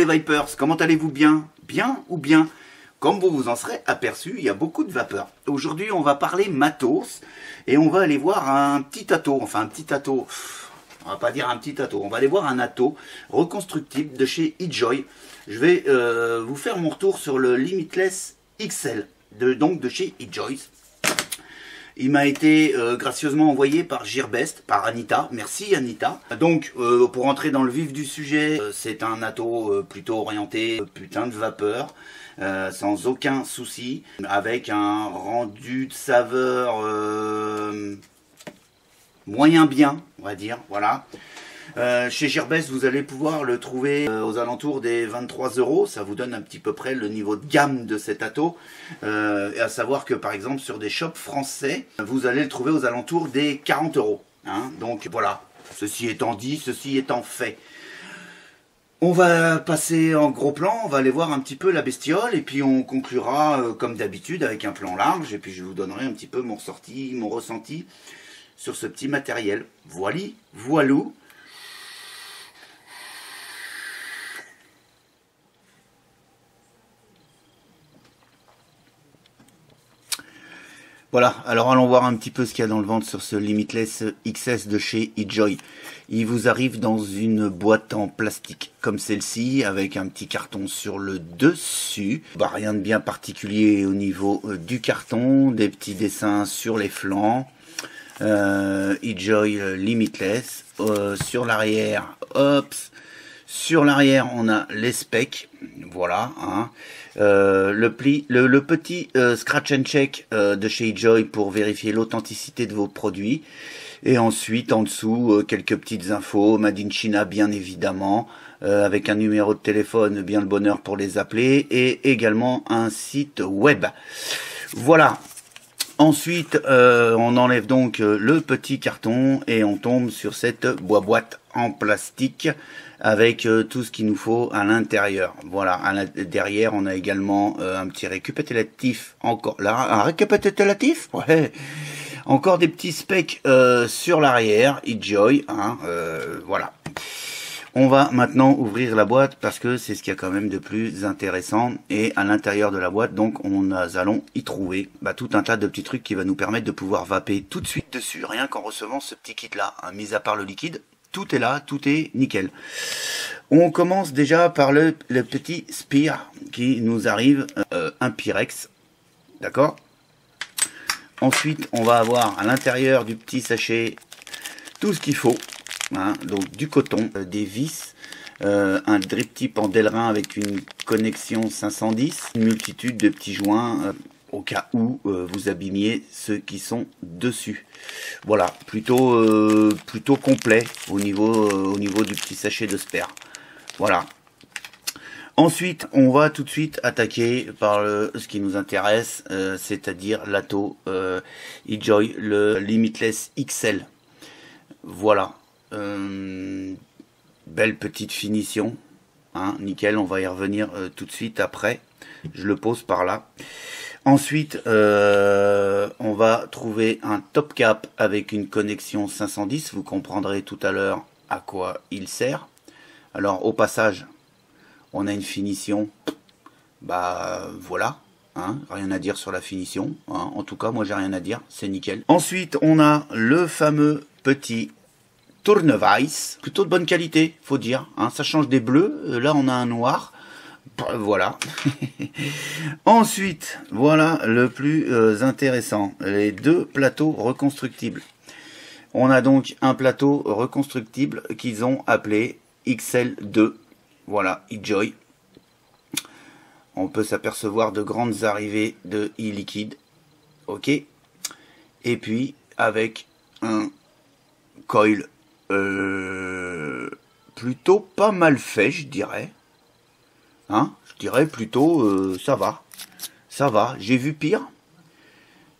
les Vipers, comment allez-vous bien? Bien ou bien? Comme vous vous en serez aperçu, il y a beaucoup de vapeur. Aujourd'hui, on va parler matos et on va aller voir un petit atto, enfin un petit atto, on va pas dire un petit atto, on va aller voir un atto reconstructible de chez eJoy. Je vais vous faire mon retour sur le Limitless XL, donc de chez eJoy. Il m'a été gracieusement envoyé par Gearbest, par Anita. Merci Anita. Donc, pour entrer dans le vif du sujet, c'est un atto plutôt orienté putain de vapeur, sans aucun souci, avec un rendu de saveur moyen bien, on va dire, voilà. Chez Gearbest, vous allez pouvoir le trouver aux alentours des 23 €. Ça vous donne un petit peu près le niveau de gamme de cet atto. Et à savoir que par exemple sur des shops français, vous allez le trouver aux alentours des 40 €. Hein. Donc voilà, ceci étant dit, ceci étant fait. On va passer en gros plan, on va aller voir un petit peu la bestiole et puis on conclura comme d'habitude avec un plan large et puis je vous donnerai un petit peu mon ressenti sur ce petit matériel. Voilou. Voilà, alors allons voir un petit peu ce qu'il y a dans le ventre sur ce Limitless XS de chez eJoy. Il vous arrive dans une boîte en plastique comme celle-ci, avec un petit carton sur le dessus. Rien de bien particulier au niveau du carton, des petits dessins sur les flancs. eJoy Limitless. Sur l'arrière, sur l'arrière, on a les specs, voilà. Hein. Le petit scratch and check de chez eJoy pour vérifier l'authenticité de vos produits. Et ensuite, en dessous, quelques petites infos, Made in China bien évidemment, avec un numéro de téléphone, bien le bonheur pour les appeler, et également un site web. Voilà. Ensuite, on enlève donc le petit carton et on tombe sur cette boîte en plastique avec tout ce qu'il nous faut à l'intérieur. Voilà, derrière on a également un petit récapitulatif, encore là, un récapitulatif, ouais. Encore des petits specs sur l'arrière, eJoy, hein, voilà. On va maintenant ouvrir la boîte parce que c'est ce qu'il y a quand même de plus intéressant. Et à l'intérieur de la boîte, donc, nous allons y trouver tout un tas de petits trucs qui va nous permettre de pouvoir vaper tout de suite dessus, rien qu'en recevant ce petit kit-là. Hein, mis à part le liquide, tout est là, tout est nickel. On commence déjà par le petit Spear qui nous arrive, un Pyrex, d'accord. Ensuite, on va avoir à l'intérieur du petit sachet tout ce qu'il faut. Hein, donc du coton, des vis, un drip tip en Delrin avec une connexion 510, une multitude de petits joints au cas où vous abîmiez ceux qui sont dessus. Voilà, plutôt complet au niveau du petit sachet de Spear. Voilà. Ensuite, on va tout de suite attaquer par ce qui nous intéresse, c'est-à-dire l'atto eJoy, le Limitless XL. Voilà. Belle petite finition, hein, nickel, on va y revenir tout de suite après, je le pose par là. Ensuite, on va trouver un top cap avec une connexion 510, vous comprendrez tout à l'heure à quoi il sert. Alors au passage, on a une finition, voilà, hein, rien à dire sur la finition, hein, en tout cas moi j'ai rien à dire, c'est nickel. Ensuite on a le fameux petit Tournevis, plutôt de bonne qualité, faut dire. Hein, ça change des bleus. Là, on a un noir. Voilà. Ensuite, voilà le plus intéressant. Les deux plateaux reconstructibles. On a donc un plateau reconstructible qu'ils ont appelé XL2. Voilà, eJoy. On peut s'apercevoir de grandes arrivées de e-liquide. Ok. Et puis, avec un coil plutôt pas mal fait, je dirais. Hein, je dirais plutôt ça va, j'ai vu pire.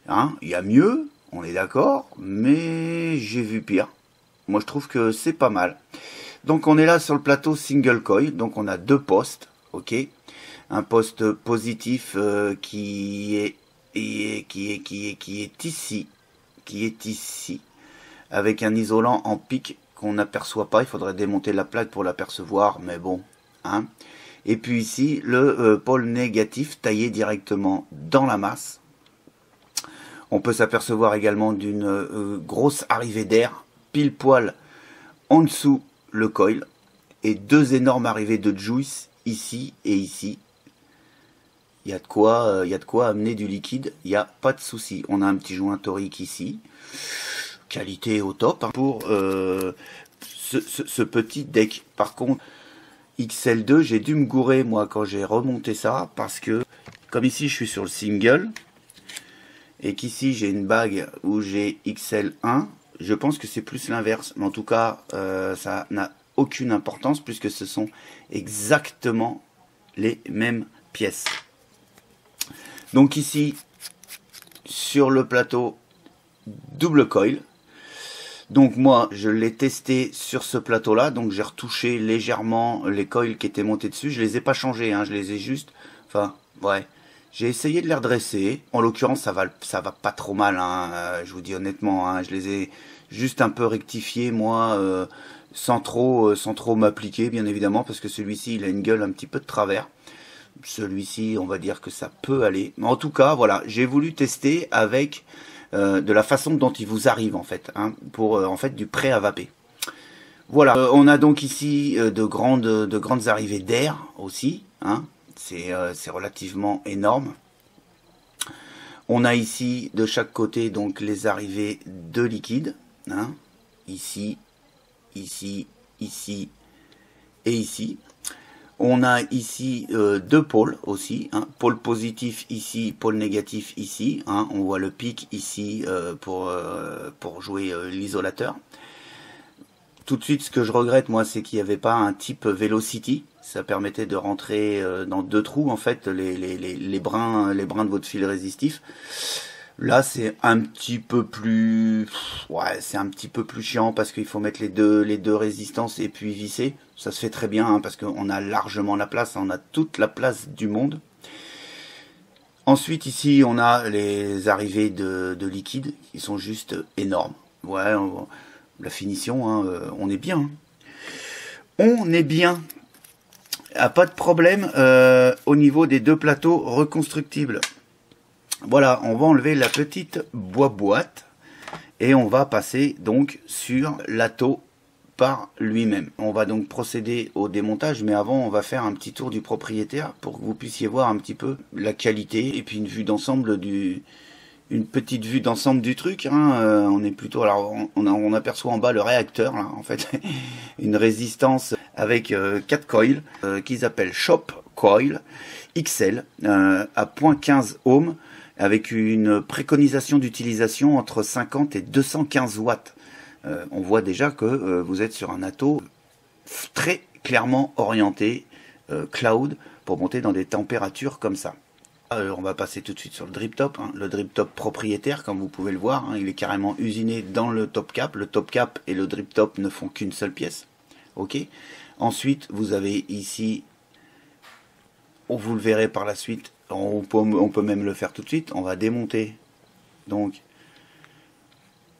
Hein, il y a mieux, on est d'accord, mais j'ai vu pire. Moi je trouve que c'est pas mal. Donc on est là sur le plateau single coil, donc on a deux postes, ok. Un poste positif qui est ici, avec un isolant en pic qu'on n'aperçoit pas. Il faudrait démonter la plaque pour l'apercevoir, mais bon. Hein. Et puis ici, le pôle négatif taillé directement dans la masse. On peut s'apercevoir également d'une grosse arrivée d'air, pile poil en dessous le coil. Et deux énormes arrivées de juice, ici et ici. Il y a de quoi amener du liquide, il n'y a pas de souci. On a un petit joint torique ici. Qualité au top hein, pour ce petit deck. Par contre, XL2, j'ai dû me gourer moi quand j'ai remonté ça parce que comme ici je suis sur le single et qu'ici j'ai une bague où j'ai XL1, je pense que c'est plus l'inverse. Mais en tout cas, ça n'a aucune importance puisque ce sont exactement les mêmes pièces. Donc ici, sur le plateau, double coil. Donc moi, je l'ai testé sur ce plateau-là. Donc j'ai retouché légèrement les coils qui étaient montés dessus. Je les ai pas changés, hein, je les ai juste... Enfin, ouais. J'ai essayé de les redresser. En l'occurrence, ça va pas trop mal. Hein, je vous dis honnêtement, hein, je les ai juste un peu rectifiés, moi, sans trop m'appliquer, bien évidemment, parce que celui-ci, il a une gueule un petit peu de travers. Celui-ci, on va dire que ça peut aller. Mais en tout cas, voilà, j'ai voulu tester avec de la façon dont il vous arrive, en fait, hein, pour en fait du prêt à vaper. Voilà, on a donc ici de grandes arrivées d'air aussi, hein. C'est relativement énorme. On a ici de chaque côté donc les arrivées de liquide, hein, ici, ici, ici et ici. On a ici deux pôles aussi, hein, pôle positif ici, pôle négatif ici. Hein, on voit le pic ici pour jouer l'isolateur. Tout de suite, ce que je regrette, moi, c'est qu'il n'y avait pas un type Velocity. Ça permettait de rentrer dans deux trous, en fait, les brins de votre fil résistif. Là, c'est un petit peu plus... Ouais, c'est un petit peu plus chiant parce qu'il faut mettre les deux résistances et puis visser. Ça se fait très bien hein, parce qu'on a largement la place. On a toute la place du monde. Ensuite, ici, on a les arrivées de liquide qui sont juste énormes. Ouais, la finition, hein, on est bien. Hein. On est bien. Ah, pas de problème au niveau des deux plateaux reconstructibles. Voilà, on va enlever la petite boîte et on va passer donc sur l'atto par lui-même. On va donc procéder au démontage, mais avant on va faire un petit tour du propriétaire pour que vous puissiez voir un petit peu la qualité et puis une vue d'ensemble une petite vue d'ensemble du truc. Hein. On est plutôt, alors on aperçoit en bas le réacteur, là, en fait, une résistance avec 4 coils qu'ils appellent Shop Coil XL à 0.15 ohms. Avec une préconisation d'utilisation entre 50 et 215 watts. On voit déjà que vous êtes sur un atto très clairement orienté cloud pour monter dans des températures comme ça. On va passer tout de suite sur le drip top. Hein. Le drip top propriétaire, comme vous pouvez le voir, hein, il est carrément usiné dans le top cap. Le top cap et le drip top ne font qu'une seule pièce. Ok. Ensuite, vous avez ici, vous le verrez par la suite, on peut même le faire tout de suite. On va démonter donc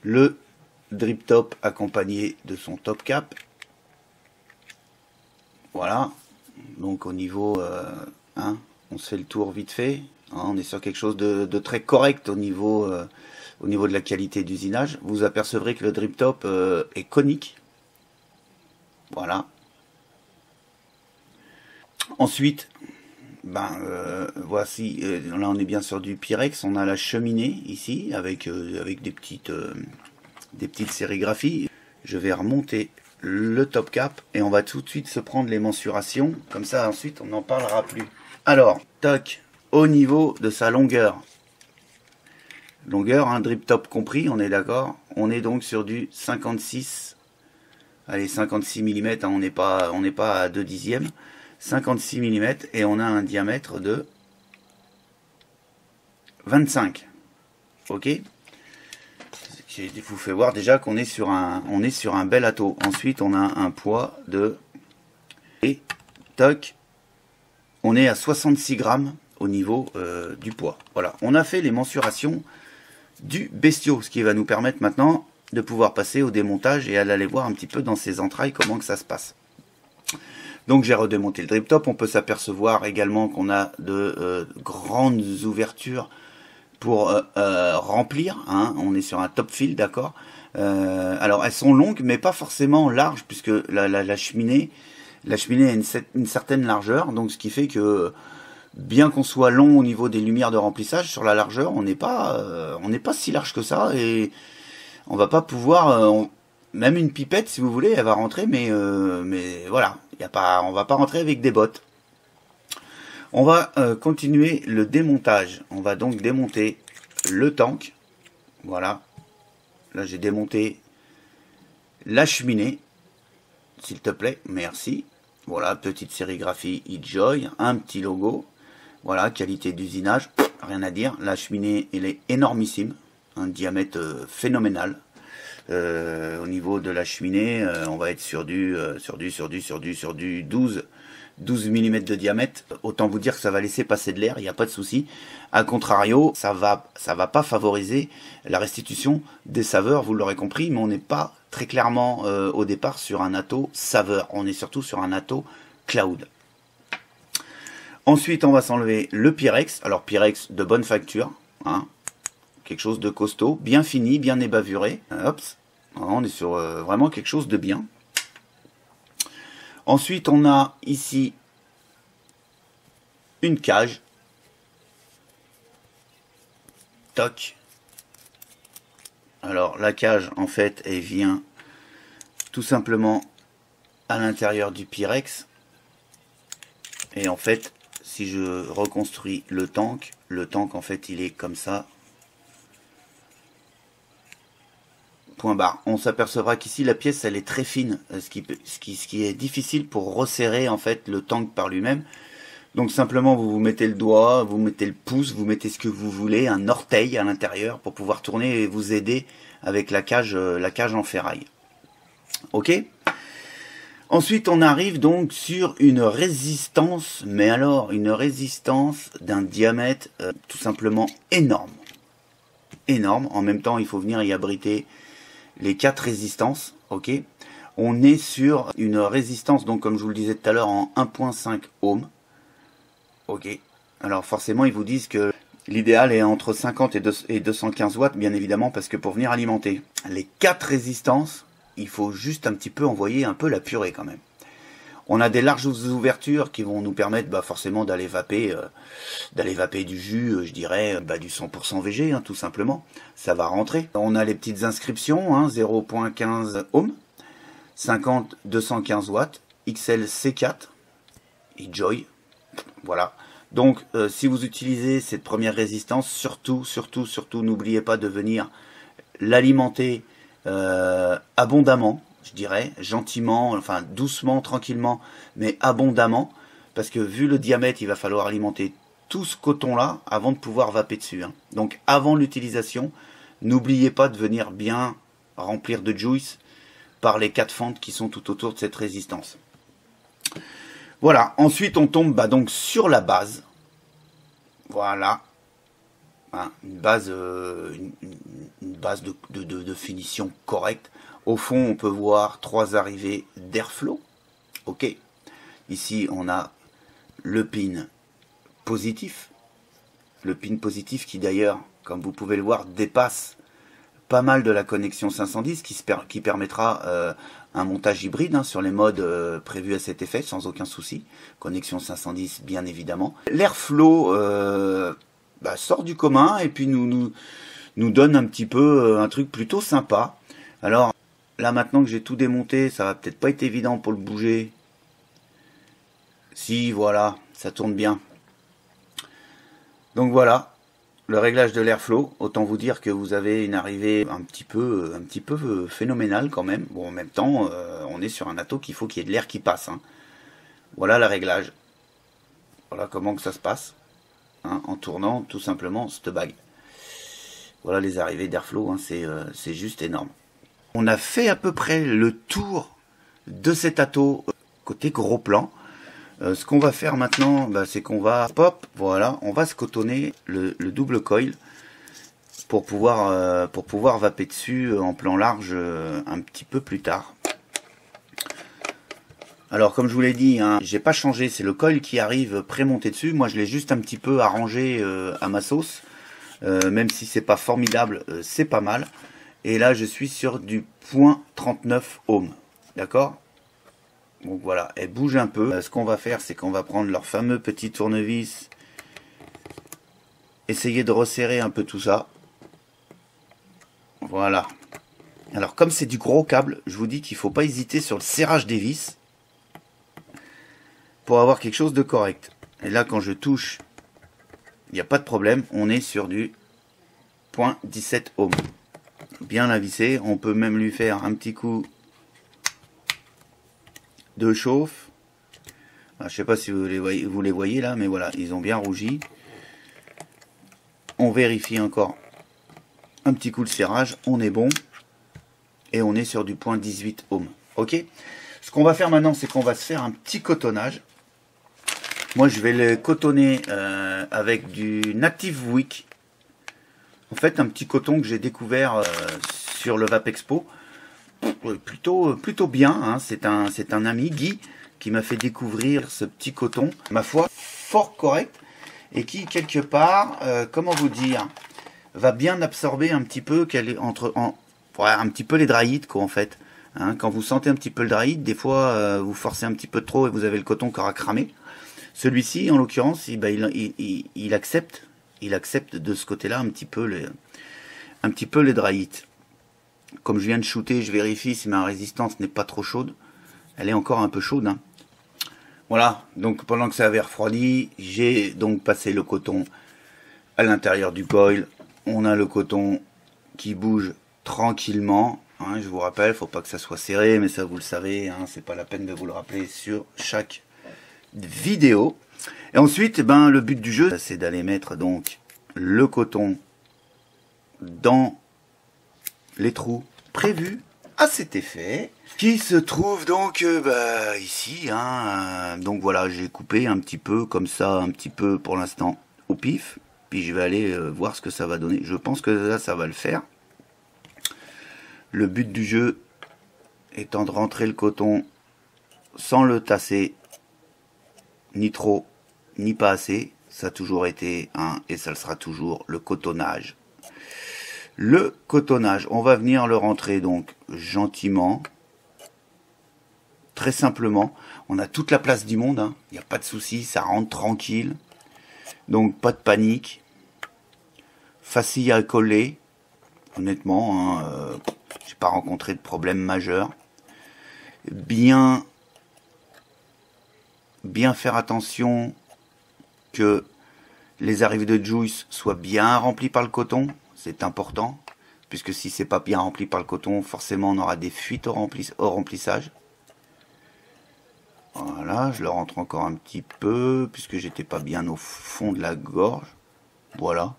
le drip top accompagné de son top cap. Voilà. Donc au niveau, hein, on se fait le tour vite fait. Hein, on est sur quelque chose de très correct au niveau de la qualité d'usinage. Vous apercevrez que le drip top est conique. Voilà. Ensuite, voici, là on est bien sur du Pyrex, on a la cheminée ici avec des petites sérigraphies. Je vais remonter le top cap et on va tout de suite se prendre les mensurations, comme ça ensuite on n'en parlera plus. Alors, toc, au niveau de sa longueur, hein, drip top compris, on est d'accord, on est donc sur du 56, allez 56 mm, hein, on n'est pas à 2 dixièmes. 56 mm et on a un diamètre de 25. Ok. Je vous fais voir déjà qu'on est sur un bel atto. Ensuite on a un poids de et toc, on est à 66 grammes au niveau du poids. Voilà, on a fait les mensurations du bestiau, ce qui va nous permettre maintenant de pouvoir passer au démontage et à aller voir un petit peu dans ses entrailles comment que ça se passe. Donc j'ai redémonté le drip top. On peut s'apercevoir également qu'on a de grandes ouvertures pour remplir, hein. On est sur un top fill, d'accord. Alors elles sont longues mais pas forcément larges, puisque la cheminée a une certaine largeur, donc ce qui fait que bien qu'on soit long au niveau des lumières de remplissage, sur la largeur on n'est pas si large que ça, et on va pas pouvoir même une pipette si vous voulez elle va rentrer, mais voilà, on va pas rentrer avec des bottes. On va continuer le démontage. On va donc démonter le tank. Voilà. Là, j'ai démonté la cheminée. S'il te plaît, merci. Voilà, petite sérigraphie eJoy, un petit logo. Voilà, qualité d'usinage, rien à dire. La cheminée, elle est énormissime. Un diamètre phénoménal. Au niveau de la cheminée, on va être sur du 12 mm de diamètre. Autant vous dire que ça va laisser passer de l'air, il n'y a pas de souci. A contrario, ça va pas favoriser la restitution des saveurs, vous l'aurez compris, mais on n'est pas très clairement au départ sur un atto saveur. On est surtout sur un atto cloud. Ensuite, on va s'enlever le Pyrex. Alors Pyrex de bonne facture, hein, quelque chose de costaud, bien fini, bien ébavuré. Hop, on est sur vraiment quelque chose de bien. Ensuite, on a ici une cage. Toc. Alors, la cage, en fait, elle vient tout simplement à l'intérieur du Pyrex. Et en fait, si je reconstruis le tank, en fait, il est comme ça. Point barre. On s'apercevra qu'ici la pièce elle est très fine, ce qui est difficile pour resserrer en fait le tank par lui-même. Donc simplement vous mettez le doigt, vous mettez le pouce, vous mettez ce que vous voulez, un orteil à l'intérieur pour pouvoir tourner et vous aider avec la cage en ferraille. Ok. Ensuite on arrive donc sur une résistance, mais alors une résistance d'un diamètre tout simplement énorme. Énorme. En même temps il faut venir y abriter les 4 résistances, ok. On est sur une résistance, donc comme je vous le disais tout à l'heure, en 1.5 ohms, ok. Alors forcément, ils vous disent que l'idéal est entre 50 et 215 watts, bien évidemment, parce que pour venir alimenter les 4 résistances, il faut juste un petit peu envoyer un peu la purée quand même. On a des larges ouvertures qui vont nous permettre forcément d'aller vaper du jus, je dirais du 100% VG, hein, tout simplement. Ça va rentrer. On a les petites inscriptions, hein, 0.15 ohms, 50, 215 watts, XL C4, eJoy. Voilà. Donc, si vous utilisez cette première résistance, surtout, n'oubliez pas de venir l'alimenter abondamment. Je dirais, gentiment, enfin doucement, tranquillement, mais abondamment, parce que vu le diamètre, il va falloir alimenter tout ce coton-là avant de pouvoir vaper dessus, hein. Donc avant l'utilisation, n'oubliez pas de venir bien remplir de juice par les 4 fentes qui sont tout autour de cette résistance. Voilà, ensuite on tombe donc sur la base. Voilà. Hein, une base de finition correcte. Au fond, on peut voir 3 arrivées d'airflow. Ok. Ici, on a le pin positif. Le pin positif qui d'ailleurs, comme vous pouvez le voir, dépasse pas mal de la connexion 510 qui permettra un montage hybride, hein, sur les modes prévus à cet effet, sans aucun souci. Connexion 510, bien évidemment. L'airflow sort du commun et puis nous donne un petit peu un truc plutôt sympa. Alors, là, maintenant que j'ai tout démonté, ça va peut-être pas être évident pour le bouger. Si, voilà, ça tourne bien. Donc voilà, le réglage de l'airflow. Autant vous dire que vous avez une arrivée un petit peu phénoménale quand même. Bon, en même temps, on est sur un atto qu'il faut qu'il y ait de l'air qui passe, hein. Voilà le réglage. Voilà comment que ça se passe, hein, en tournant tout simplement cette bague. Voilà les arrivées d'airflow, hein, c'est juste énorme. On a fait à peu près le tour de cet atto côté gros plan. Ce qu'on va faire maintenant, c'est qu'on va on va se cotonner le double coil pour pouvoir vaper dessus en plan large un petit peu plus tard. Alors comme je vous l'ai dit, hein, j'ai pas changé, c'est le coil qui arrive pré-monté dessus. Moi je l'ai juste un petit peu arrangé à ma sauce. Même si c'est pas formidable, c'est pas mal. Et là je suis sur du 0.39 ohms. D'accord? Donc voilà, elle bouge un peu. Ce qu'on va faire, c'est qu'on va prendre leur fameux petit tournevis. Essayer de resserrer un peu tout ça. Voilà. Alors comme c'est du gros câble, je vous dis qu'il ne faut pas hésiter sur le serrage des vis. Pour avoir quelque chose de correct. Et là quand je touche, il n'y a pas de problème, on est sur du 0.17 ohms. Bien la visser, on peut même lui faire un petit coup de chauffe. Alors, je sais pas si vous les voyez là, mais voilà, ils ont bien rougi. On vérifie encore un petit coup de serrage, on est bon. Et on est sur du 0.18 ohms. Ok. Ce qu'on va faire maintenant, c'est qu'on va se faire un petit cotonnage. Moi, je vais le cotonner avec du Native Wick. En fait, un petit coton que j'ai découvert sur le Vapexpo. Plutôt bien. Hein. C'est un ami, Guy, qui m'a fait découvrir ce petit coton. Ma foi, fort correct. Et qui, quelque part, comment vous dire, va bien absorber un petit peu un petit peu les dry quoi, en fait. Hein, quand vous sentez un petit peu le dry des fois, vous forcez un petit peu trop et vous avez le coton qui aura cramé. Celui-ci, en l'occurrence, il accepte de ce côté-là un petit peu les dry. Comme je viens de shooter, je vérifie si ma résistance n'est pas trop chaude. Elle est encore un peu chaude. Hein. Voilà, donc pendant que ça avait refroidi, j'ai donc passé le coton à l'intérieur du coil. On a le coton qui bouge tranquillement. Hein, je vous rappelle, faut pas que ça soit serré, mais ça vous le savez, hein, c'est pas la peine de vous le rappeler sur chaque vidéo. Et ensuite, le but du jeu, c'est d'aller mettre donc le coton dans les trous prévus à cet effet, qui se trouve donc ici. Hein, donc voilà, j'ai coupé un petit peu comme ça, un petit peu pour l'instant au pif. Puis je vais aller voir ce que ça va donner. Je pense que là, ça va le faire. Le but du jeu étant de rentrer le coton sans le tasser, ni trop, ni pas assez. Ça a toujours été, et ça le sera toujours, le cotonnage. Le cotonnage, on va venir le rentrer donc gentiment, très simplement. On a toute la place du monde, hein. Il n'y a pas de souci, ça rentre tranquille. Donc pas de panique. Facile à coller, honnêtement, hein, j'ai pas rencontré de problème majeur. Bien faire attention que les arrivées de juice soient bien remplies par le coton, c'est important, puisque si c'est pas bien rempli par le coton, forcément on aura des fuites au remplissage. Voilà, je le rentre encore un petit peu, puisque j'étais pas bien au fond de la gorge. Voilà,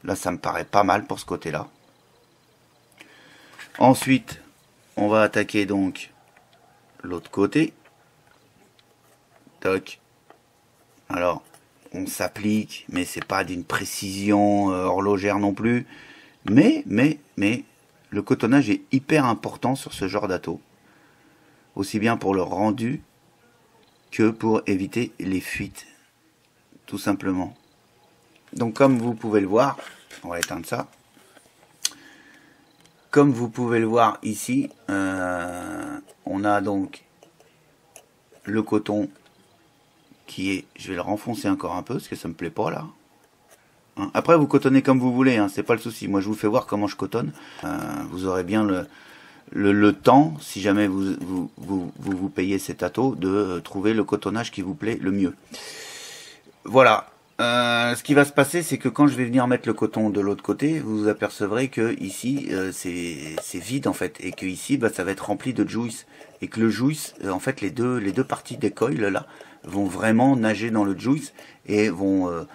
là ça me paraît pas mal pour ce côté-là. Ensuite, on va attaquer donc l'autre côté. Toc. Alors, on s'applique, mais c'est pas d'une précision horlogère non plus. Mais, le cotonnage est hyper important sur ce genre d'atto. Aussi bien pour le rendu que pour éviter les fuites. Tout simplement. Donc comme vous pouvez le voir, on va éteindre ça. Comme vous pouvez le voir ici, on a donc le coton qui est, je vais le renfoncer encore un peu parce que ça me plaît pas là. Hein. Après vous cotonnez comme vous voulez, hein, c'est pas le souci. Moi je vous fais voir comment je cotonne. Vous aurez bien le temps, si jamais vous payez cet atto, de trouver le cotonnage qui vous plaît le mieux. Voilà. Ce qui va se passer, c'est que quand je vais venir mettre le coton de l'autre côté, vous vous apercevrez que ici c'est vide en fait, et que ici ça va être rempli de juice, et que le juice, en fait les deux parties des coils là vont vraiment nager dans le juice et vont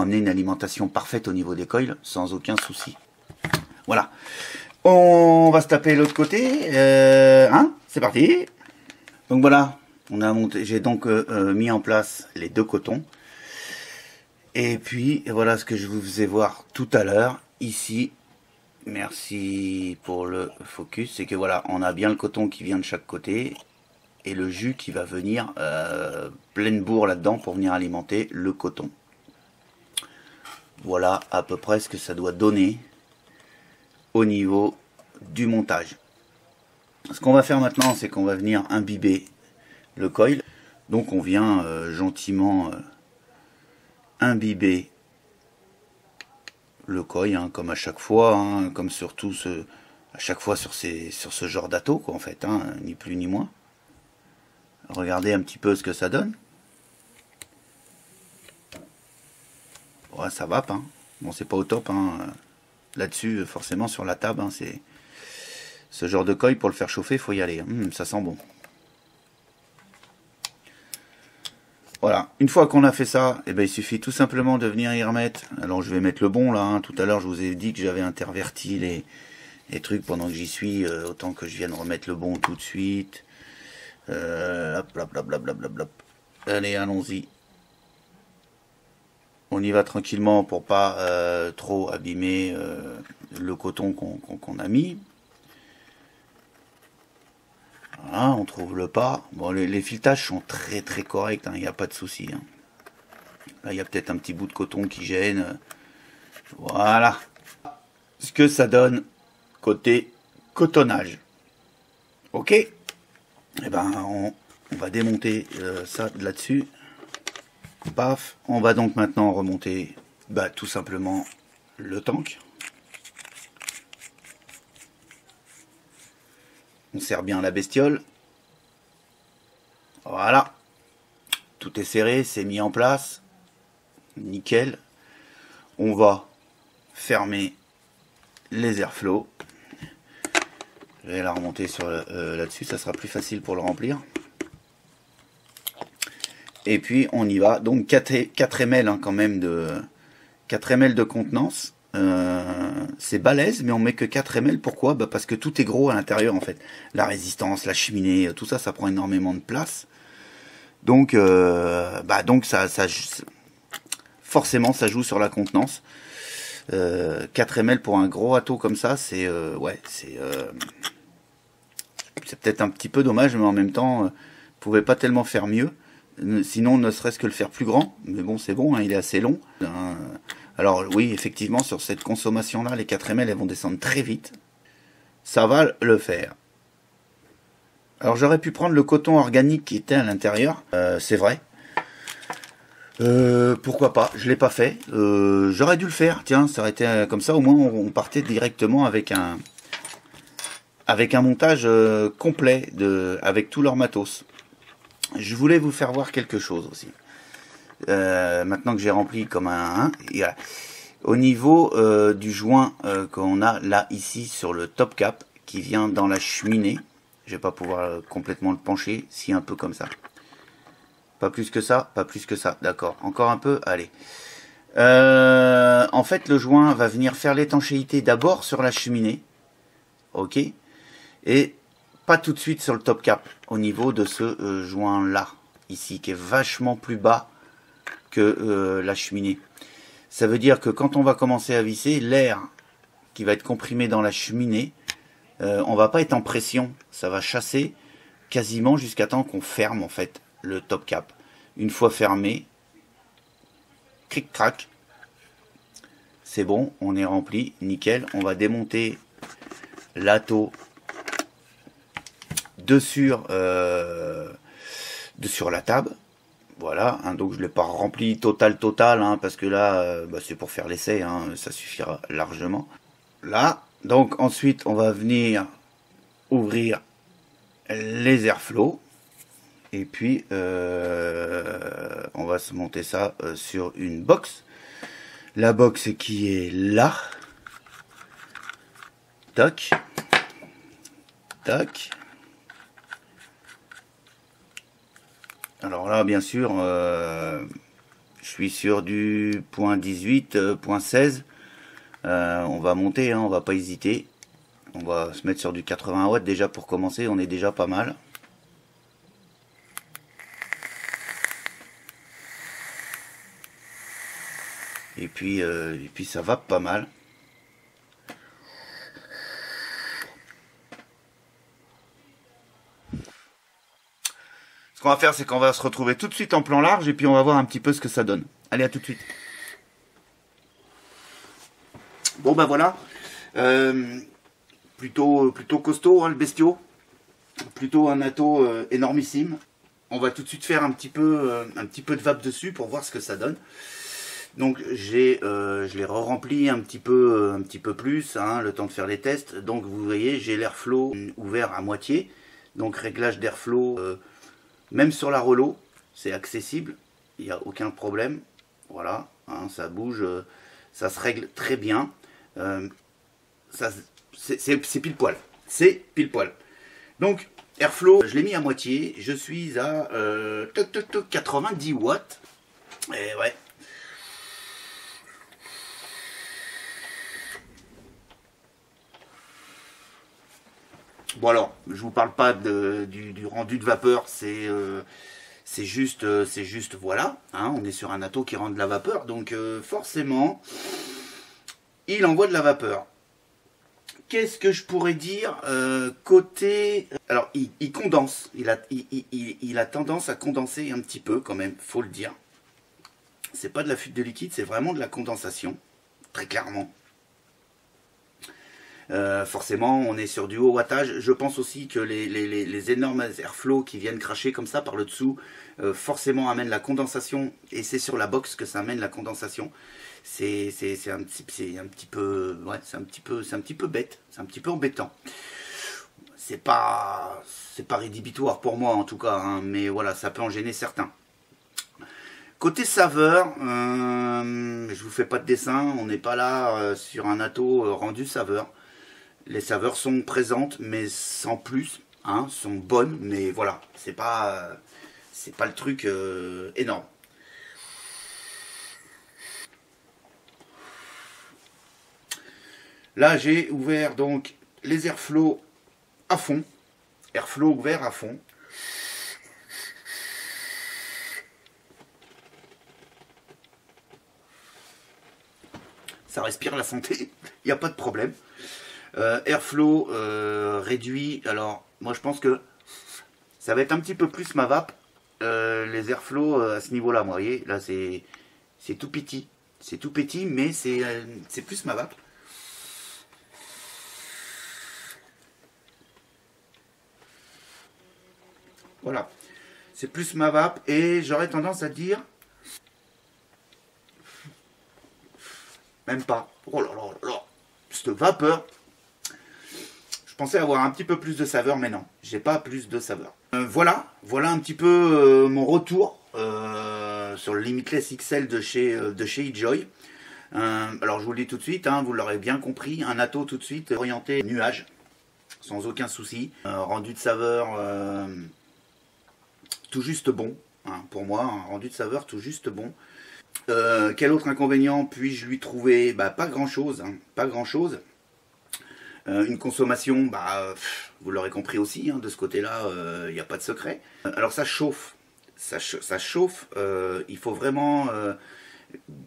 amener une alimentation parfaite au niveau des coils sans aucun souci. Voilà. On va se taper l'autre côté, c'est parti. Donc voilà, j'ai donc mis en place les deux cotons. Et puis voilà ce que je vous faisais voir tout à l'heure ici. Merci pour le focus. C'est que voilà, on a bien le coton qui vient de chaque côté. et le jus qui va venir pleine bourre là-dedans pour venir alimenter le coton. Voilà à peu près ce que ça doit donner au niveau du montage. Ce qu'on va faire maintenant, c'est qu'on va venir imbiber le coil. Donc on vient gentiment imbiber le coil, hein, comme à chaque fois, hein, comme surtout à chaque fois sur ce genre d'atto, quoi, en fait, hein, ni plus ni moins. Regardez un petit peu ce que ça donne. Ouais, ça va, hein. Bon, c'est pas au top, hein. Là-dessus, forcément, sur la table, hein, c'est ce genre de coil, pour le faire chauffer, il faut y aller. Ça sent bon. Voilà, une fois qu'on a fait ça, eh ben, il suffit tout simplement de venir y remettre. Alors je vais mettre le bon là, hein. Tout à l'heure je vous ai dit que j'avais interverti les trucs pendant que j'y suis, autant que je vienne remettre le bon tout de suite. Hop, hop, hop, hop, hop, hop. Allez, allons-y. On y va tranquillement pour pas trop abîmer le coton qu'on a mis. Voilà, on trouve le pas. Bon, les filetages sont très très corrects, il n'y a pas de souci. Hein. Là, il y a peut-être un petit bout de coton qui gêne. Voilà. Ce que ça donne côté cotonnage. Ok. Eh ben, on va démonter ça de là-dessus. Paf. On va donc maintenant remonter tout simplement le tank. On serre bien la bestiole. Voilà. Tout est serré, c'est mis en place. Nickel. On va fermer les airflows. Je vais la remonter sur là-dessus, ça sera plus facile pour le remplir. Et puis on y va. Donc 4 ml hein, quand même de 4 ml de contenance. C'est balèze, mais on met que 4 ml. Pourquoi? Parce que tout est gros à l'intérieur en fait. La résistance, la cheminée, tout ça, ça prend énormément de place. Donc, forcément, ça joue sur la contenance. 4 ml pour un gros atto comme ça, c'est peut-être un petit peu dommage, mais en même temps, pouvait pas tellement faire mieux. Sinon, ne serait-ce que le faire plus grand. Mais bon, c'est bon, hein, il est assez long. Alors oui, effectivement, sur cette consommation-là, les 4 ml, elles vont descendre très vite. Ça va le faire. Alors j'aurais pu prendre le coton organique qui était à l'intérieur, c'est vrai. Pourquoi pas, je l'ai pas fait. J'aurais dû le faire, tiens, ça aurait été comme ça, au moins on partait directement avec un montage complet avec tout leur matos. Je voulais vous faire voir quelque chose aussi. Maintenant que j'ai rempli comme un voilà. Au niveau du joint qu'on a là ici sur le top cap qui vient dans la cheminée, je vais pas pouvoir complètement le pencher, si un peu comme ça. Pas plus que ça, pas plus que ça, d'accord. Encore un peu, allez. En fait, le joint va venir faire l'étanchéité d'abord sur la cheminée, ok, et pas tout de suite sur le top cap, au niveau de ce joint-là, ici, qui est vachement plus bas que la cheminée. Ça veut dire que quand on va commencer à visser, l'air qui va être comprimé dans la cheminée, on va pas être en pression, ça va chasser quasiment jusqu'à temps qu'on ferme en fait le top cap. Une fois fermé, cric crac, c'est bon, on est rempli, nickel. On va démonter l'atto de sur la table. Voilà, hein, donc je ne l'ai pas rempli total, hein, parce que là, c'est pour faire l'essai, hein, ça suffira largement. Là, donc ensuite, on va venir ouvrir les airflows. Et puis, on va se monter ça sur une box. La box qui est là. Tac. Tac. Alors là, bien sûr, je suis sur du point 18, point 16. On va monter, hein, on va pas hésiter. On va se mettre sur du 80 watts déjà pour commencer, on est déjà pas mal. Et puis ça va pas mal. qu'on va faire, c'est qu'on va se retrouver tout de suite en plan large et puis on va voir un petit peu ce que ça donne. Allez, à tout de suite. Bon, bah voilà. Plutôt costaud, hein, le bestiau. Plutôt un ato énormissime. On va tout de suite faire un petit peu de vape dessus pour voir ce que ça donne. Donc je l'ai re-rempli un petit peu plus, hein, le temps de faire les tests. Donc vous voyez, j'ai l'airflow ouvert à moitié. Donc réglage d'airflow, même sur la Relo, c'est accessible, il n'y a aucun problème. Voilà, hein, ça bouge, ça se règle très bien. C'est pile poil, c'est pile poil. Donc airflow, je l'ai mis à moitié, je suis à 90 watts. Et ouais. Bon alors, je vous parle pas du rendu de vapeur, c'est juste voilà, hein, on est sur un ato qui rend de la vapeur, donc forcément, il envoie de la vapeur. Qu'est-ce que je pourrais dire côté... Alors, il condense, il a tendance à condenser un petit peu quand même, faut le dire. C'est pas de la fuite de liquide, c'est vraiment de la condensation, très clairement. Forcément, on est sur du haut wattage. Je pense aussi que les énormes airflow qui viennent cracher comme ça par le dessous, forcément amènent la condensation. Et c'est sur la box que ça amène la condensation. C'est un petit peu, ouais, c'est un petit peu bête, c'est un petit peu embêtant. C'est pas rédhibitoire pour moi en tout cas, hein, mais voilà, ça peut en gêner certains. Côté saveur, je vous fais pas de dessin, on n'est pas là sur un ato rendu saveur. Les saveurs sont présentes, mais sans plus, hein, sont bonnes, mais voilà, c'est pas le truc énorme. Là, j'ai ouvert donc les airflow à fond, airflow ouvert à fond. Ça respire la santé, il n'y a pas de problème. Airflow réduit, alors moi je pense que ça va être un petit peu plus ma vape. Les airflow à ce niveau là, vous voyez, là c'est tout petit. C'est tout petit, mais c'est plus ma vape. Voilà, c'est plus ma vape et j'aurais tendance à dire même pas. Oh là là là là, cette vapeur. Je pensais avoir un petit peu plus de saveur, mais non, j'ai pas plus de saveur. Voilà un petit peu mon retour sur le Limitless XL de chez eJoy. Alors je vous le dis tout de suite, hein, vous l'aurez bien compris, un ato tout de suite orienté nuage, sans aucun souci. Rendu de saveur tout juste bon, hein, pour moi, un rendu de saveur tout juste bon. Quel autre inconvénient puis-je lui trouver? Bah, pas grand chose, hein, pas grand chose. Une consommation, bah, vous l'aurez compris aussi, hein, de ce côté-là, il n'y a pas de secret. Alors ça chauffe, ça chauffe, il faut vraiment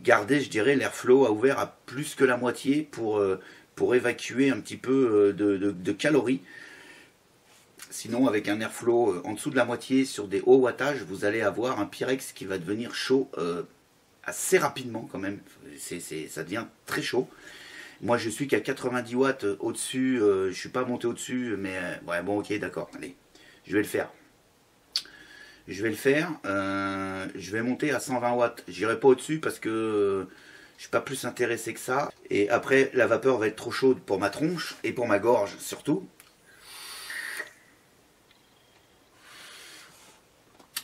garder, je dirais, l'airflow à ouvert à plus que la moitié pour évacuer un petit peu de calories. Sinon, avec un airflow en dessous de la moitié sur des hauts wattages, vous allez avoir un Pyrex qui va devenir chaud assez rapidement quand même. Ça devient très chaud. Moi, je suis qu'à 90 watts au-dessus. Je ne suis pas monté au-dessus, mais ouais, bon, ok, d'accord. Allez, je vais le faire. Je vais monter à 120 watts. J'irai pas au-dessus parce que je suis pas plus intéressé que ça. Et après, la vapeur va être trop chaude pour ma tronche et pour ma gorge surtout.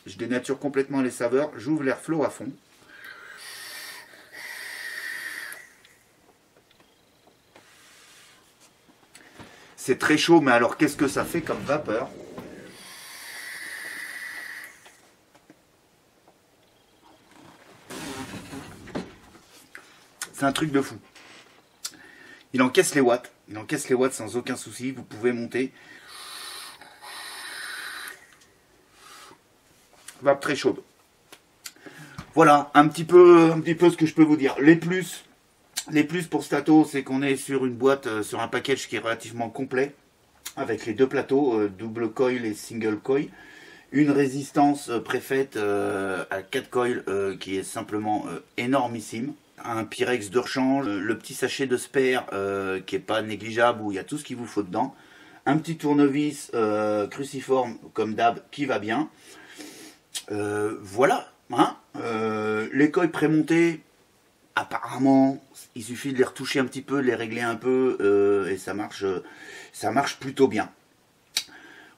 Je dénature complètement les saveurs. J'ouvre l'airflow à fond. C'est très chaud, mais alors qu'est-ce que ça fait comme vapeur? C'est un truc de fou. Il encaisse les watts. Il encaisse les watts sans aucun souci. Vous pouvez monter. Vape très chaude. Voilà, un petit peu ce que je peux vous dire. Les plus pour Stato, c'est qu'on est sur une boîte, sur un package qui est relativement complet, avec les deux plateaux, double coil et single coil. Une résistance préfaite à 4 coils qui est simplement énormissime. Un Pyrex de rechange, le petit sachet de spare qui est pas négligeable, où il y a tout ce qu'il vous faut dedans. Un petit tournevis cruciforme comme d'hab qui va bien. Voilà, hein. Les coils prémontés, apparemment, il suffit de les retoucher un petit peu, de les régler un peu et ça marche plutôt bien.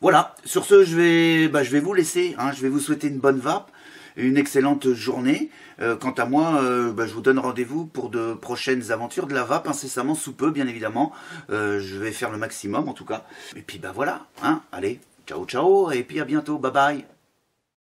Voilà, sur ce, je vais vous laisser, hein, je vais vous souhaiter une bonne vape, une excellente journée. Quant à moi, je vous donne rendez-vous pour de prochaines aventures de la vape, incessamment sous peu, bien évidemment. Je vais faire le maximum, en tout cas. Et puis, voilà, hein, allez, ciao, ciao, et puis à bientôt, bye bye.